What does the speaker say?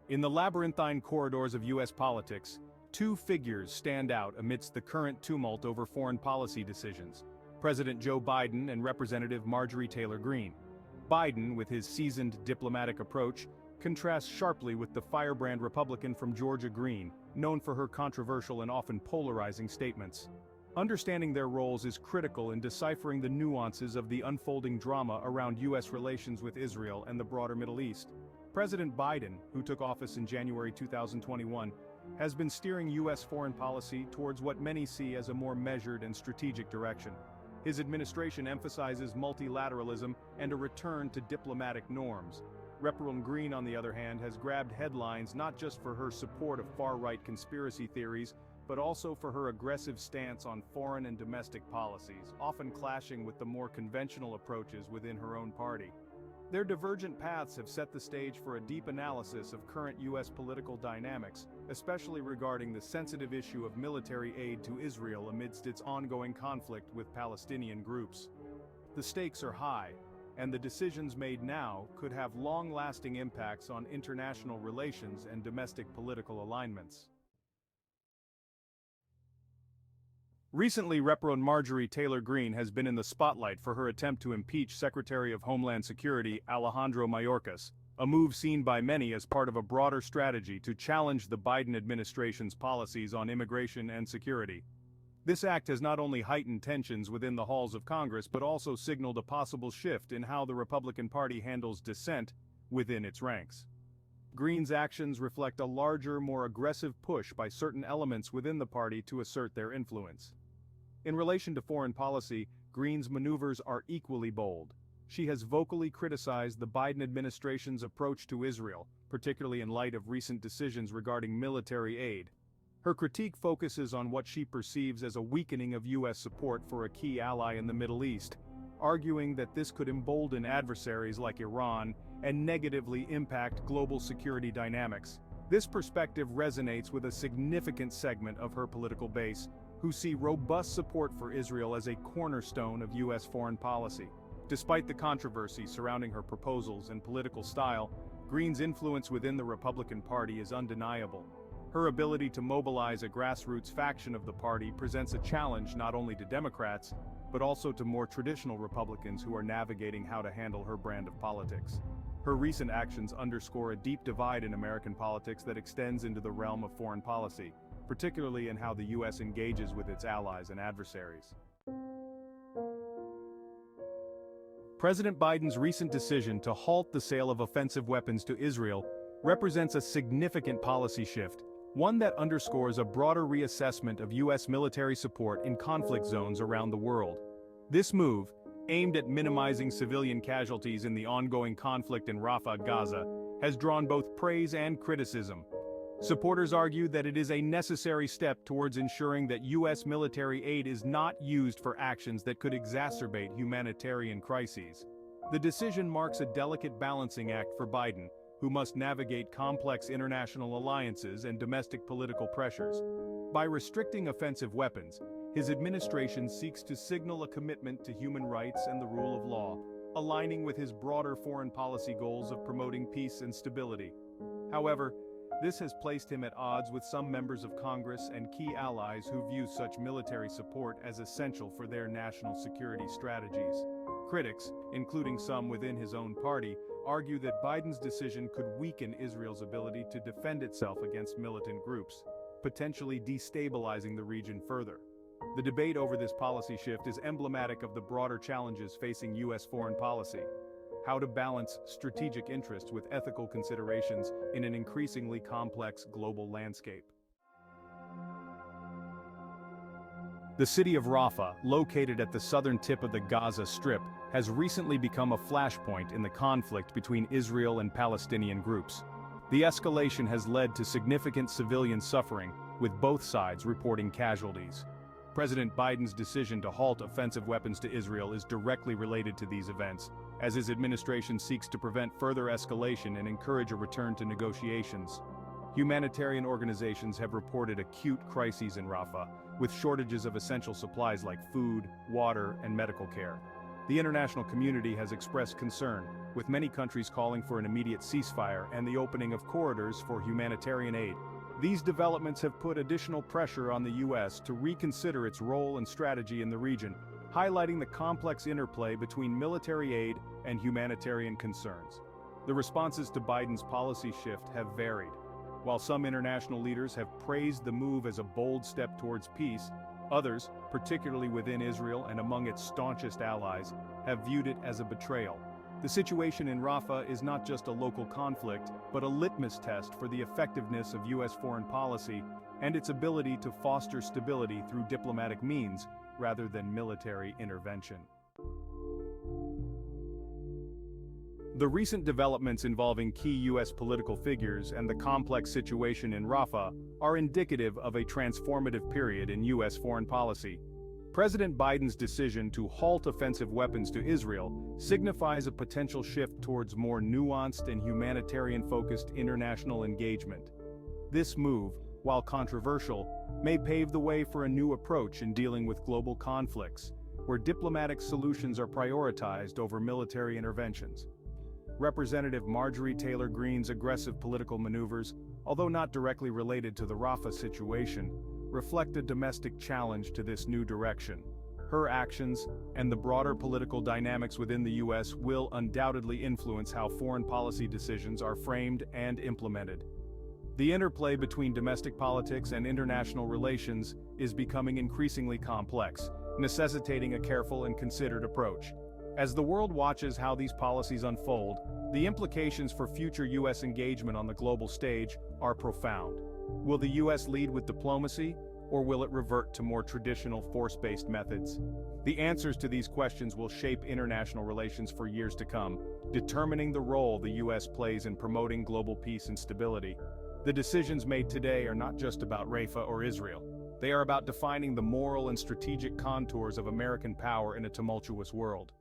In the labyrinthine corridors of U.S. politics, two figures stand out amidst the current tumult over foreign policy decisions: President Joe Biden and Representative Marjorie Taylor Greene. Biden, with his seasoned diplomatic approach, contrasts sharply with the firebrand Republican from Georgia, Greene, known for her controversial and often polarizing statements. Understanding their roles is critical in deciphering the nuances of the unfolding drama around U.S. relations with Israel and the broader Middle East. President Biden, who took office in January 2021, has been steering U.S. foreign policy towards what many see as a more measured and strategic direction. His administration emphasizes multilateralism and a return to diplomatic norms. Representative Greene, on the other hand, has grabbed headlines not just for her support of far-right conspiracy theories, but also for her aggressive stance on foreign and domestic policies, often clashing with the more conventional approaches within her own party. Their divergent paths have set the stage for a deep analysis of current U.S. political dynamics, especially regarding the sensitive issue of military aid to Israel amidst its ongoing conflict with Palestinian groups. The stakes are high, and the decisions made now could have long-lasting impacts on international relations and domestic political alignments. Recently, Representative Marjorie Taylor Greene has been in the spotlight for her attempt to impeach Secretary of Homeland Security Alejandro Mayorkas, a move seen by many as part of a broader strategy to challenge the Biden administration's policies on immigration and security. This act has not only heightened tensions within the halls of Congress but also signaled a possible shift in how the Republican Party handles dissent within its ranks. Greene's actions reflect a larger, more aggressive push by certain elements within the party to assert their influence. In relation to foreign policy, Greene's maneuvers are equally bold. She has vocally criticized the Biden administration's approach to Israel, particularly in light of recent decisions regarding military aid. Her critique focuses on what she perceives as a weakening of U.S. support for a key ally in the Middle East, arguing that this could embolden adversaries like Iran and negatively impact global security dynamics. This perspective resonates with a significant segment of her political base, who see robust support for Israel as a cornerstone of U.S. foreign policy. Despite the controversy surrounding her proposals and political style, Greene's influence within the Republican Party is undeniable. Her ability to mobilize a grassroots faction of the party presents a challenge not only to Democrats, but also to more traditional Republicans who are navigating how to handle her brand of politics. Her recent actions underscore a deep divide in American politics that extends into the realm of foreign policy, particularly in how the U.S. engages with its allies and adversaries. President Biden's recent decision to halt the sale of offensive weapons to Israel represents a significant policy shift, one that underscores a broader reassessment of U.S. military support in conflict zones around the world. This move, aimed at minimizing civilian casualties in the ongoing conflict in Rafah, Gaza, has drawn both praise and criticism. Supporters argue that it is a necessary step towards ensuring that U.S. military aid is not used for actions that could exacerbate humanitarian crises. The decision marks a delicate balancing act for Biden, who must navigate complex international alliances and domestic political pressures. By restricting offensive weapons, his administration seeks to signal a commitment to human rights and the rule of law, aligning with his broader foreign policy goals of promoting peace and stability. However, this has placed him at odds with some members of Congress and key allies who view such military support as essential for their national security strategies. Critics, including some within his own party, argue that Biden's decision could weaken Israel's ability to defend itself against militant groups, potentially destabilizing the region further. The debate over this policy shift is emblematic of the broader challenges facing U.S. foreign policy: how to balance strategic interests with ethical considerations in an increasingly complex global landscape. The city of Rafah, located at the southern tip of the Gaza Strip, has recently become a flashpoint in the conflict between Israel and Palestinian groups. The escalation has led to significant civilian suffering, with both sides reporting casualties. President Biden's decision to halt offensive weapons to Israel is directly related to these events, as his administration seeks to prevent further escalation and encourage a return to negotiations. Humanitarian organizations have reported acute crises in Rafah, with shortages of essential supplies like food, water, and medical care. The international community has expressed concern, with many countries calling for an immediate ceasefire and the opening of corridors for humanitarian aid. These developments have put additional pressure on the U.S. to reconsider its role and strategy in the region, highlighting the complex interplay between military aid and humanitarian concerns. The responses to Biden's policy shift have varied. While some international leaders have praised the move as a bold step towards peace, others, particularly within Israel and among its staunchest allies, have viewed it as a betrayal. The situation in Rafah is not just a local conflict, but a litmus test for the effectiveness of U.S. foreign policy and its ability to foster stability through diplomatic means rather than military intervention. The recent developments involving key U.S. political figures and the complex situation in Rafah are indicative of a transformative period in U.S. foreign policy. President Biden's decision to halt offensive weapons to Israel signifies a potential shift towards more nuanced and humanitarian-focused international engagement. This move, while controversial, may pave the way for a new approach in dealing with global conflicts, where diplomatic solutions are prioritized over military interventions. Representative Marjorie Taylor Greene's aggressive political maneuvers, although not directly related to the Rafah situation, reflect a domestic challenge to this new direction. Her actions, and the broader political dynamics within the U.S. will undoubtedly influence how foreign policy decisions are framed and implemented. The interplay between domestic politics and international relations is becoming increasingly complex, necessitating a careful and considered approach. As the world watches how these policies unfold, the implications for future U.S. engagement on the global stage are profound. Will the U.S. lead with diplomacy, or will it revert to more traditional force-based methods? The answers to these questions will shape international relations for years to come, determining the role the U.S. plays in promoting global peace and stability. The decisions made today are not just about Rafah or Israel. They are about defining the moral and strategic contours of American power in a tumultuous world.